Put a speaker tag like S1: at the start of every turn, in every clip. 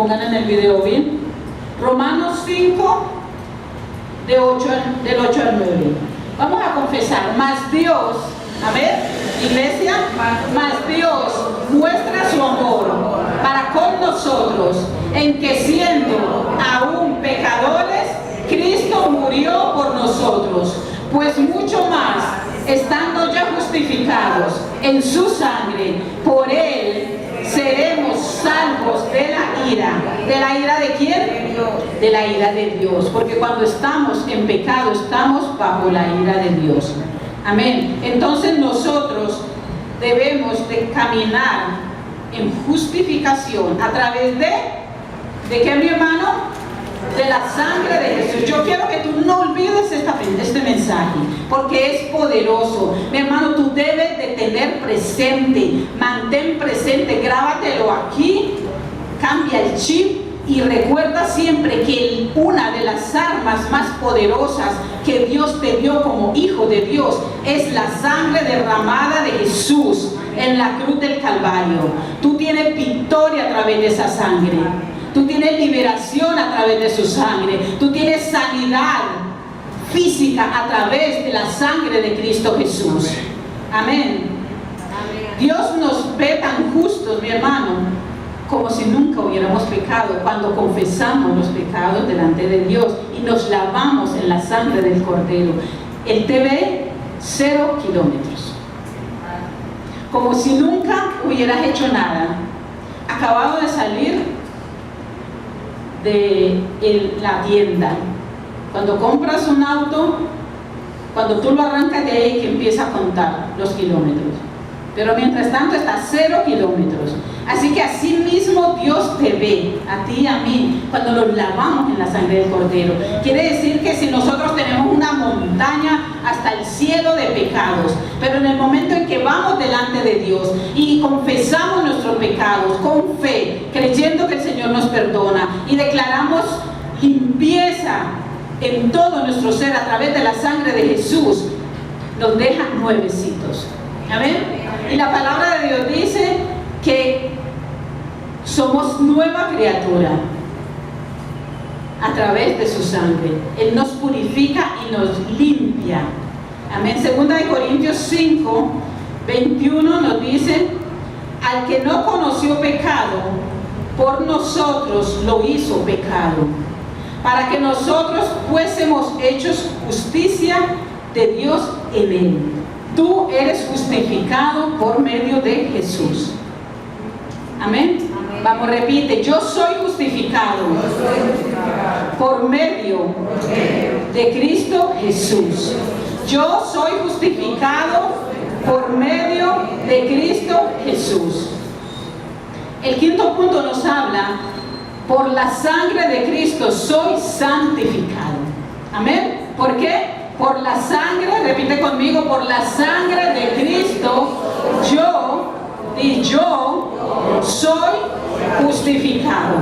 S1: pongan en el video bien. Romanos 5, del 8 al 9. Vamos a confesar, más Dios, a ver, iglesia, más Dios muestra su amor para con nosotros, en que siendo aún pecadores, Cristo murió por nosotros, pues mucho más, estando ya justificados en su sangre, por él seremos salvos de la ira. ¿De la ira de quién? De la ira de Dios, porque cuando estamos en pecado estamos bajo la ira de Dios. Amén. Entonces nosotros debemos de caminar en justificación a través ¿de qué, mi hermano? De la sangre de Jesús. Yo quiero que tú no olvides este mensaje, porque es poderoso. Mi hermano, tú debes de tener presente, mantén presente, grábatelo aquí, cambia el chip y recuerda siempre que una de las armas más poderosas que Dios te dio como hijo de Dios es la sangre derramada de Jesús en la cruz del Calvario. Tú tienes victoria a través de esa sangre. Tú tienes liberación a través de su sangre. Tú tienes sanidad física a través de la sangre de Cristo Jesús. Amén. Dios nos ve tan justos, mi hermano, como si nunca hubiéramos pecado cuando confesamos los pecados delante de Dios y nos lavamos en la sangre del Cordero. Él te ve 0 kilómetros. Como si nunca hubieras hecho nada. Acabado de salir de la tienda. Cuando compras un auto, cuando tú lo arrancas de ahí, que empieza a contar los kilómetros. Pero mientras tanto está 0 kilómetros. Así que así mismo Dios te ve, a ti y a mí, cuando nos lavamos en la sangre del Cordero. Quiere decir que si nosotros tenemos una montaña hasta el cielo de pecados, pero en el momento en que vamos delante de Dios y confesamos nuestros pecados con fe, creyendo que el Señor nos perdona y declaramos limpieza en todo nuestro ser a través de la sangre de Jesús, nos deja nuevecitos. Amén. Y la palabra de Dios dice que somos nueva criatura a través de su sangre. Él nos purifica y nos limpia. Amén. 2 Corintios 5, 21 nos dice: al que no conoció pecado, por nosotros lo hizo pecado, para que nosotros fuésemos hechos justicia de Dios en él. Tú eres justificado por medio de Jesús. Amén. Vamos, repite: yo soy justificado por medio de Cristo Jesús. Yo soy justificado por medio de Cristo Jesús. El quinto punto nos habla: por la sangre de Cristo soy santificado. Amén. ¿Por qué? Por la sangre, repite conmigo, por la sangre de Cristo yo soy justificado.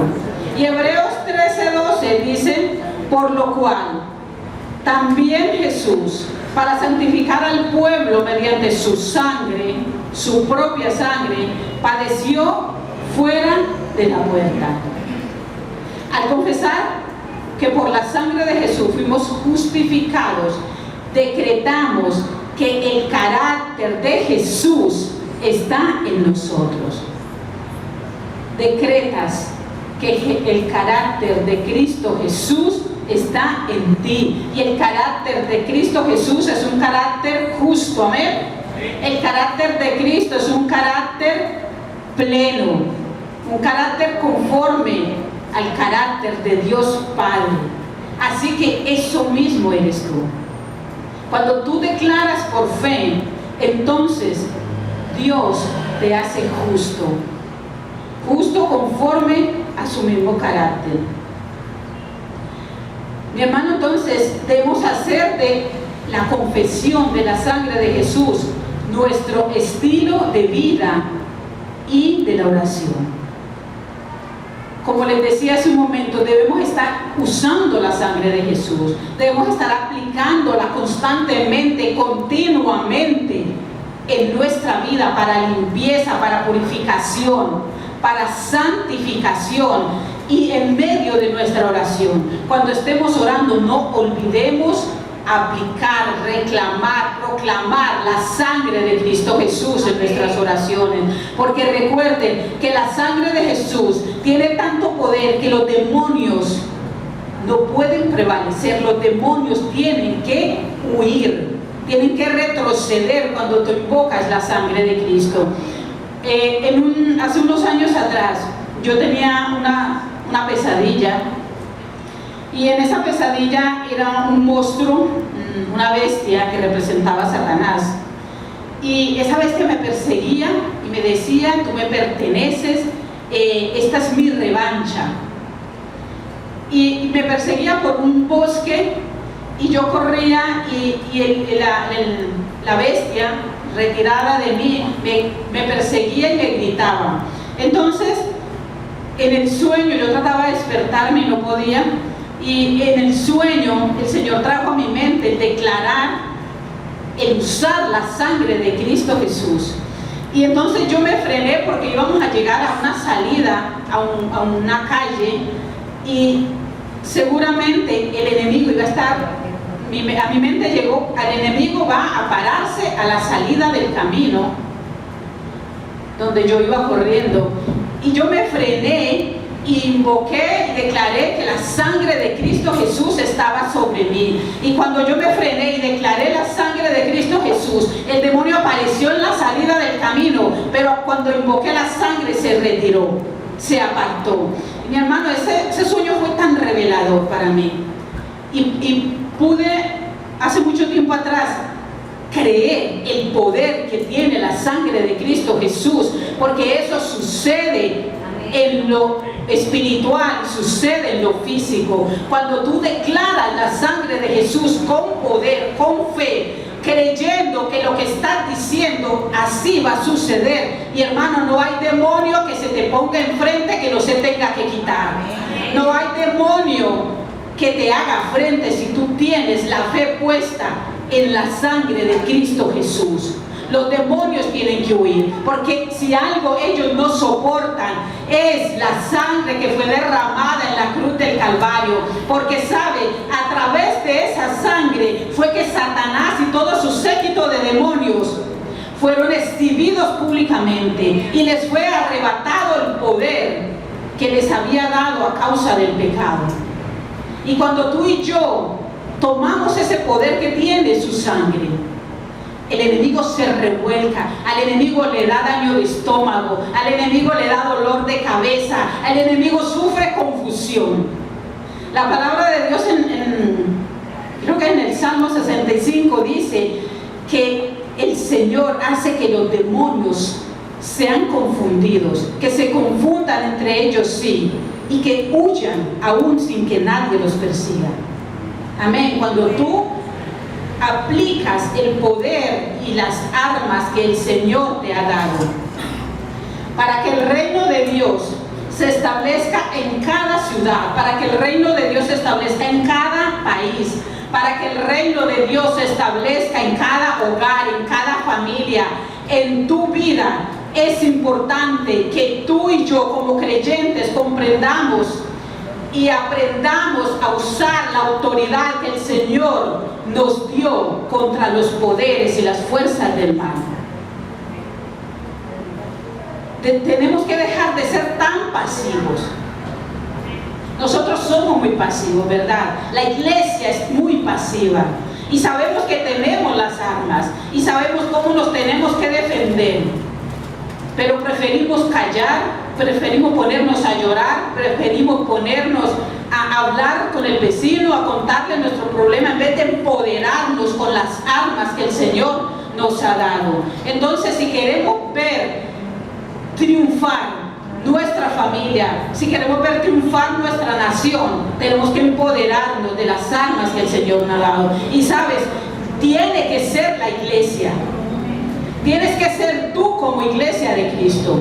S1: Y Hebreos 13:12 dice: por lo cual también Jesús, para santificar al pueblo mediante su sangre, su propia sangre, padeció fuera de la puerta. Al confesar que por la sangre de Jesús fuimos justificados, decretamos que el carácter de Jesús está en nosotros. Decretas que el carácter de Cristo Jesús está en ti, y el carácter de Cristo Jesús es un carácter justo. Amén. El carácter de Cristo es un carácter pleno, un carácter conforme al carácter de Dios Padre. Así que eso mismo eres tú. Cuando tú declaras por fe, entonces Dios te hace justo, justo conforme a su mismo carácter. Mi hermano, entonces debemos hacer de la confesión de la sangre de Jesús nuestro estilo de vida y de la oración. Como les decía hace un momento, debemos estar usando la sangre de Jesús, debemos estar aplicándola constantemente, continuamente en nuestra vida, para limpieza, para purificación, para santificación y en medio de nuestra oración. Cuando estemos orando, no olvidemos aplicar, reclamar, proclamar la sangre de Cristo Jesús en nuestras oraciones, porque recuerden que la sangre de Jesús tiene tanto poder que los demonios no pueden prevalecer. Los demonios tienen que huir, tienen que retroceder cuando tú invocas la sangre de Cristo. Hace unos años atrás yo tenía una pesadilla, y en esa pesadilla era un monstruo, una bestia que representaba a Satanás, y esa bestia me perseguía y me decía: tú me perteneces, esta es mi revancha. Y me perseguía por un bosque, y yo corría, y la bestia retirada de mí me perseguía y me gritaba. Entonces en el sueño yo trataba de despertarme y no podía, y en el sueño el Señor trajo a mi mente el declarar, el usar la sangre de Cristo Jesús. Y entonces yo me frené porque íbamos a llegar a una salida, a una calle, y seguramente el enemigo iba a estar, a mi mente llegó: el enemigo va a pararse a la salida del camino donde yo iba corriendo. Y yo me frené, invoqué y declaré que la sangre de Cristo Jesús estaba sobre mí. Y cuando yo me frené y declaré la sangre de Cristo Jesús, el demonio apareció en la salida del camino, pero cuando invoqué la sangre se retiró, se apartó. Y mi hermano, ese sueño fue tan revelador para mí, y pude hace mucho tiempo atrás creer el poder que tiene la sangre de Cristo Jesús, porque eso sucede en lo espiritual, sucede en lo físico. Cuando tú declaras la sangre de Jesús con poder, con fe, creyendo que lo que estás diciendo así va a suceder, y hermano, no hay demonio que se te ponga enfrente que no se tenga que quitar. No hay demonio que te haga frente si tú tienes la fe puesta en la sangre de Cristo Jesús. Los demonios tienen que huir, porque si algo ellos no soportan es la sangre que fue derramada en la cruz del Calvario, porque sabe, a través de esa sangre fue que Satanás y todo su séquito de demonios fueron exhibidos públicamente, y les fue arrebatado el poder que les había dado a causa del pecado. Y cuando tú y yo tomamos ese poder que tiene su sangre, el enemigo se revuelca, al enemigo le da daño de estómago, al enemigo le da dolor de cabeza, al enemigo sufre confusión. La palabra de Dios creo que en el Salmo 65 dice que el Señor hace que los demonios sean confundidos, que se confundan entre ellos, sí, y que huyan aún sin que nadie los persiga. Amén. Cuando tú aplicas el poder y las armas que el Señor te ha dado para que el reino de Dios se establezca en cada ciudad, para que el reino de Dios se establezca en cada país, para que el reino de Dios se establezca en cada hogar, en cada familia, en tu vida, es importante que tú y yo como creyentes comprendamos y aprendamos a usar la autoridad que el Señor nos dio contra los poderes y las fuerzas del mal. Tenemos que dejar de ser tan pasivos. Nosotros somos muy pasivos, ¿verdad? La iglesia es muy pasiva, y sabemos que tenemos las armas y sabemos cómo nos tenemos que defender, pero preferimos callar, preferimos ponernos a llorar, preferimos ponernos a hablar con el vecino, a contarle nuestro problema, en vez de empoderarnos con las armas que el Señor nos ha dado. Entonces, si queremos ver triunfar nuestra familia, si queremos ver triunfar nuestra nación, tenemos que empoderarnos de las armas que el Señor nos ha dado. Y sabes, tiene que ser la iglesia. Tienes que ser tú como iglesia de Cristo,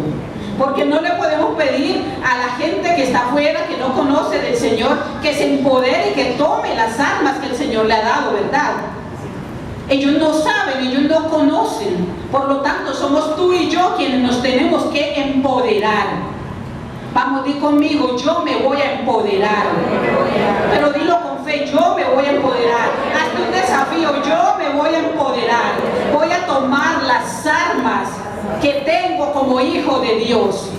S1: porque no le podemos pedir a la gente que está afuera, que no conoce del Señor, que se empodere y que tome las armas que el Señor le ha dado, ¿verdad? Ellos no saben, ellos no conocen. Por lo tanto, somos tú y yo quienes nos tenemos que empoderar. Vamos, di conmigo, yo me voy a empoderar. Pero dilo con fe, yo me voy a empoderar. Hazte un desafío, yo me voy a empoderar. Voy a tomar las armas que tengo como hijo de Dios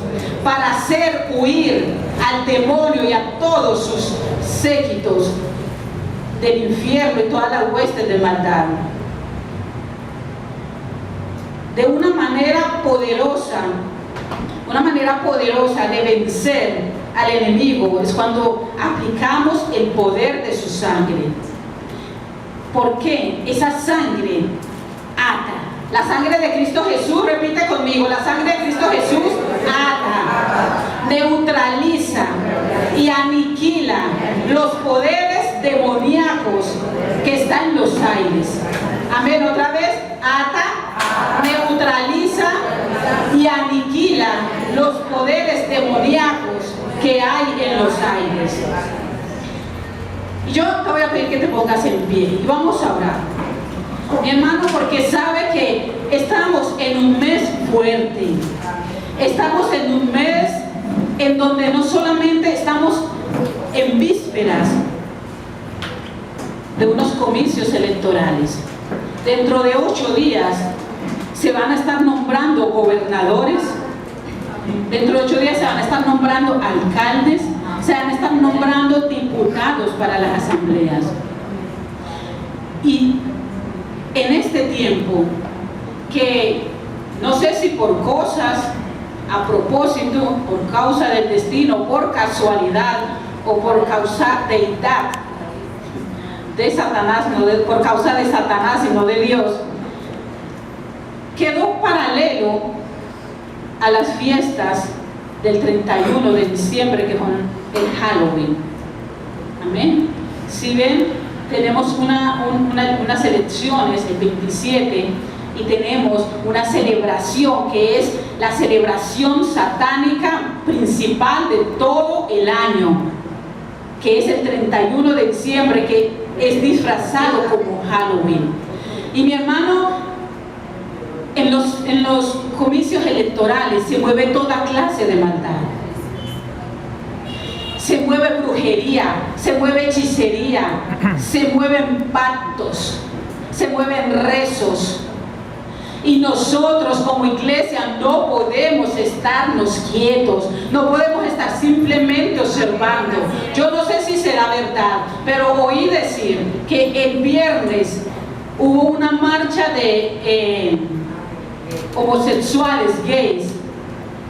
S1: para hacer huir al demonio y a todos sus séquitos del infierno y todas las huestes de maldad. De una manera poderosa de vencer al enemigo es cuando aplicamos el poder de su sangre. ¿Por qué? Esa sangre ata. La sangre de Cristo Jesús, repite conmigo, la sangre de Cristo Jesús ata, neutraliza y aniquila los poderes demoníacos que están en los aires. Amén, otra vez, ata, neutraliza y aniquila los poderes demoníacos que hay en los aires. Y yo te voy a pedir que te pongas en pie y vamos a orar, mi hermano, porque sabe que estamos en un mes fuerte. Estamos en un mes en donde no solamente estamos en vísperas de unos comicios electorales. Dentro de 8 días se van a estar nombrando gobernadores. Dentro de 8 días se van a estar nombrando alcaldes. Se van a estar nombrando diputados para las asambleas. Y en este tiempo, que no sé si por cosas, a propósito, por causa del destino, por casualidad o por causa deidad de Satanás, por causa de Satanás y no de Dios, quedó paralelo a las fiestas del 31 de diciembre, que son el Halloween. Amén. Si ven, tenemos unas elecciones el 27 y tenemos una celebración que es la celebración satánica principal de todo el año, que es el 31 de diciembre, que es disfrazado como Halloween. Y mi hermano, en los comicios electorales se mueve toda clase de maldad. Se mueve brujería, se mueve hechicería, se mueven pactos, se mueven rezos. Y nosotros como iglesia no podemos estarnos quietos, no podemos estar simplemente observando. Yo no sé si será verdad, pero oí decir que el viernes hubo una marcha de homosexuales, gays,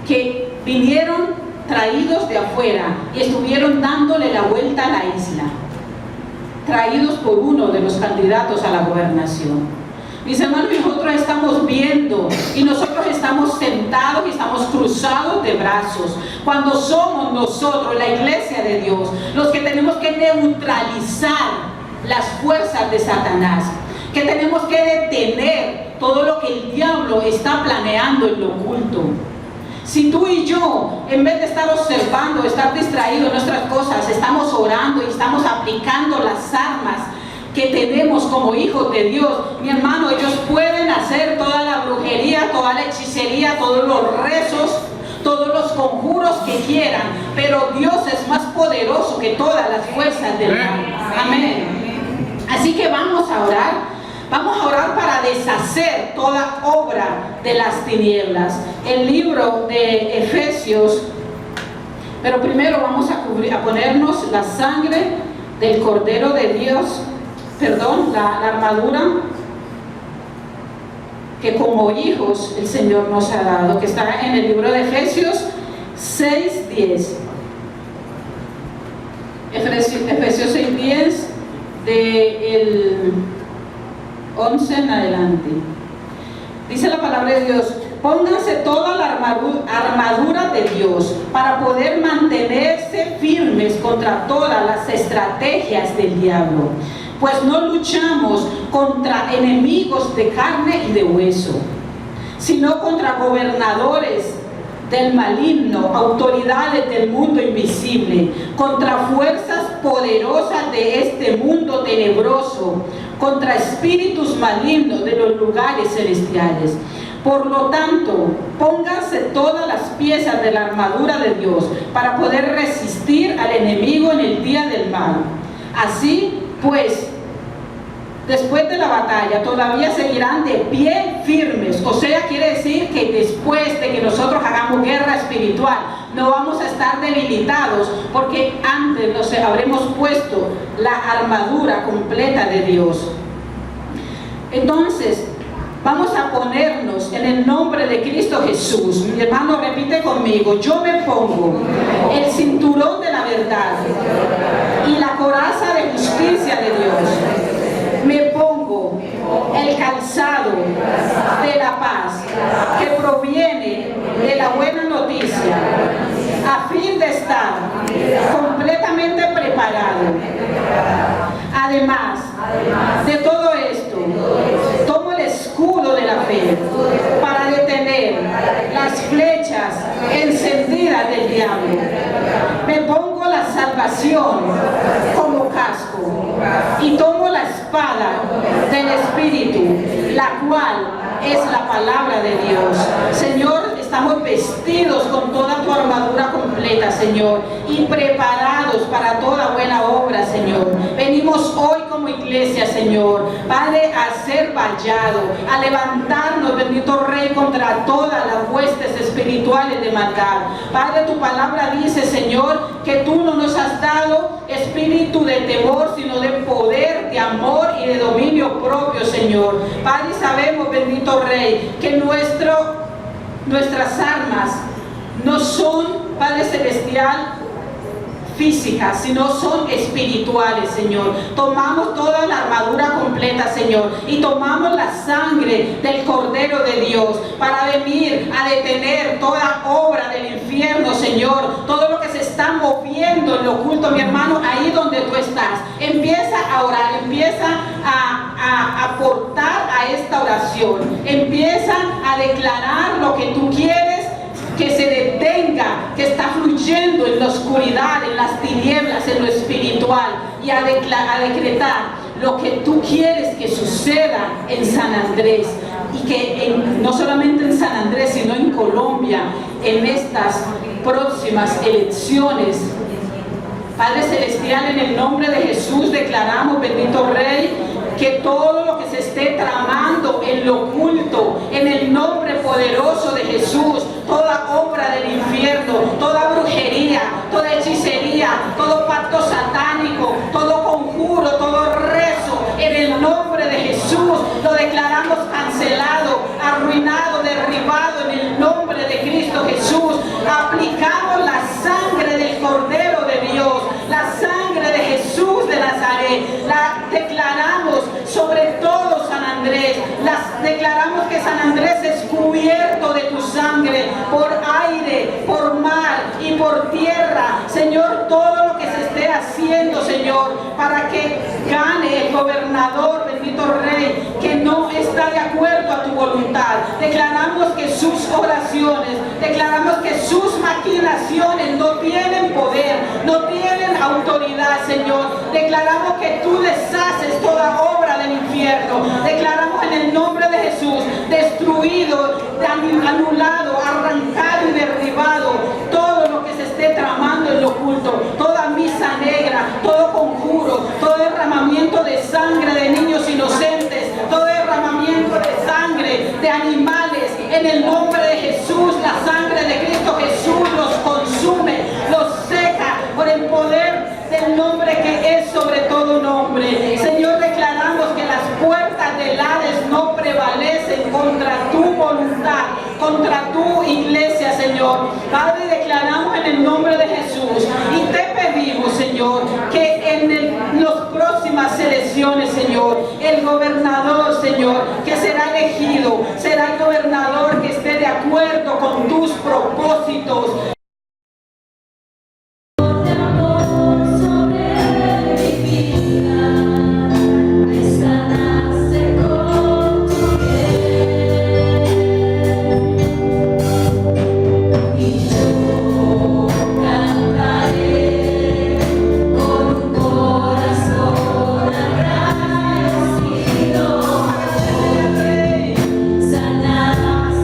S1: que vinieron traídos de afuera y estuvieron dándole la vuelta a la isla, traídos por uno de los candidatos a la gobernación. Mis hermanos, nosotros estamos viendo y nosotros estamos sentados y estamos cruzados de brazos, cuando somos nosotros, la iglesia de Dios, los que tenemos que neutralizar las fuerzas de Satanás, que tenemos que detener todo lo que el diablo está planeando en lo oculto. Si tú y yo, en vez de estar observando, estar distraídos en nuestras cosas, estamos orando y estamos aplicando las armas que tenemos como hijos de Dios, mi hermano, ellos pueden hacer toda la brujería, toda la hechicería, todos los rezos, todos los conjuros que quieran, pero Dios es más poderoso que todas las fuerzas del mal. Amén. Así que vamos a orar. Vamos a orar para deshacer toda obra de las tinieblas. El libro de Efesios, pero primero vamos a ponernos la sangre del Cordero de Dios, la armadura que como hijos el Señor nos ha dado, que está en el libro de Efesios 6:10. Efesios 6:10 del 11 en adelante. Dice la palabra de Dios: pónganse toda la armadura de Dios para poder mantenerse firmes contra todas las estrategias del diablo, pues no luchamos contra enemigos de carne y de hueso, sino contra gobernadores del maligno, autoridades del mundo invisible, contra fuerzas poderosas de este mundo tenebroso, contra espíritus malignos de los lugares celestiales. Por lo tanto, pónganse todas las piezas de la armadura de Dios para poder resistir al enemigo en el día del mal. Así pues, después de la batalla todavía seguirán de pie firmes. O sea, quiere decir que después de que nosotros hagamos guerra espiritual, no vamos a estar debilitados, porque antes nos habremos puesto la armadura completa de Dios. Entonces, vamos a ponernos en el nombre de Cristo Jesús. Mi hermano, repite conmigo: yo me pongo el cinturón de la verdad y la coraza de justicia de Dios. Me pongo el calzado de la paz que proviene de la buena noticia, a fin de estar completamente preparado. Además de todo esto, tomo el escudo de la fe para detener las flechas encendidas del diablo. Me pongo la salvación como casco y tomo la espada del Espíritu, la cual es la palabra de Dios. Señor, estamos vestidos con toda tu armadura completa, Señor, y preparados para toda buena obra, Señor. Venimos hoy como iglesia, Señor, Padre, a ser vallado, a levantarnos, bendito Rey, contra todas las huestes espirituales de maldad. Padre, tu palabra dice, Señor, que tú no nos has dado espíritu de temor, sino de poder, de amor y de dominio propio, Señor. Padre, sabemos, bendito Rey, que nuestras armas no son, Padre Celestial, físicas, sino son espirituales, Señor. Tomamos toda la armadura completa, Señor, y tomamos la sangre del Cordero de Dios para venir a detener toda obra del infierno, Señor. Todo lo que se está moviendo en lo oculto, mi hermano, ahí donde tú estás, empieza a orar, empieza a aportar a esta oración, empieza a declarar lo que tú quieres que se detenga, que está fluyendo en la oscuridad, en las tinieblas, en lo espiritual, y a decretar lo que tú quieres que suceda en San Andrés, y que no solamente en San Andrés, sino en Colombia, en estas próximas elecciones. Padre Celestial, en el nombre de Jesús declaramos, bendito Rey, que todo lo que se esté tramando en lo oculto, en el nombre poderoso de Jesús, toda obra del infierno, toda brujería, toda hechicería, todo pacto satánico, todo conjuro, todo rezo, en el nombre de Jesús lo declaramos cancelado, arruinado, derribado en el nombre de Cristo Jesús. Aplicamos la sangre del Cordero de Dios, la sangre de Jesús de Nazaret, la declaramos sobre todo San Andrés, declaramos que San Andrés es cubierto de tu sangre, por aire, por mar y por tierra. Señor, todo lo que se esté haciendo, Señor, para que gane el gobernador, bendito Rey, que no está de acuerdo a tu voluntad, declaramos que sus oraciones, declaramos que sus maquinaciones no tienen poder, no tienen autoridad, Señor. Declaramos que tú deshaces toda obra del infierno. Declaramos en el nombre de Jesús, destruido, anulado, arrancado y derribado todo lo que se esté tramando en lo oculto, toda misa negra, todo conjuro, todo derramamiento de sangre de niños inocentes, todo derramamiento de sangre de animales, en el nombre de Jesús. La sangre de Cristo Jesús los consume, los seca por el poder del nombre que es sobre todo nombre. Señor, declaramos que las puertas del Hades no prevalecen contra tu voluntad, contra tu iglesia, Señor. Padre, declaramos en el nombre de Jesús y te pedimos, Señor, que en las próximas elecciones, Señor, el gobernador, Señor, que será elegido, será el gobernador que esté de acuerdo con tus propósitos.
S2: Sanas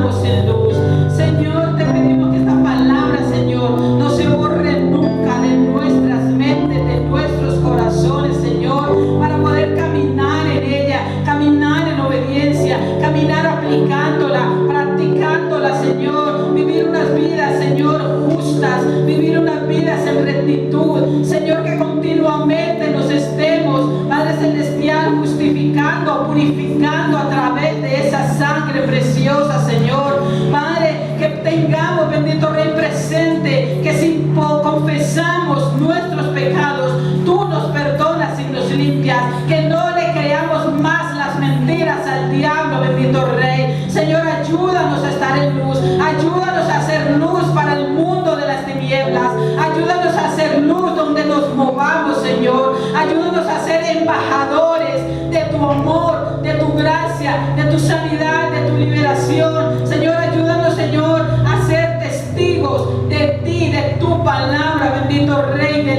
S1: andamos en luz. Señor, te pedimos que esta palabra, Señor, no se borre nunca de nuestras mentes, de nuestros corazones, Señor, para poder caminar en ella, caminar en obediencia, caminar aplicándola, practicándola, Señor, vivir unas vidas, Señor, justas, vivir unas vidas en rectitud, Señor, que continuamente nos estemos, Padre Celestial, justificando, purificando a través de esa sangre preciosa, Señor. Padre, que tengamos, bendito Rey, presente que si confesamos nuestros pecados, tú nos perdonas y nos limpias, que no le creamos más las mentiras al diablo, bendito Rey. Señor, ayúdanos a estar en luz, ayúdanos a hacer luz para el mundo de las tinieblas, ayúdanos a hacer luz donde nos movamos, Señor, ayúdanos a ser embajadores de tu amor, de tu gracia, de tu sanidad, de tu liberación. Señor, ayúdanos, Señor, a ser testigos de ti, de tu palabra, bendito Rey, de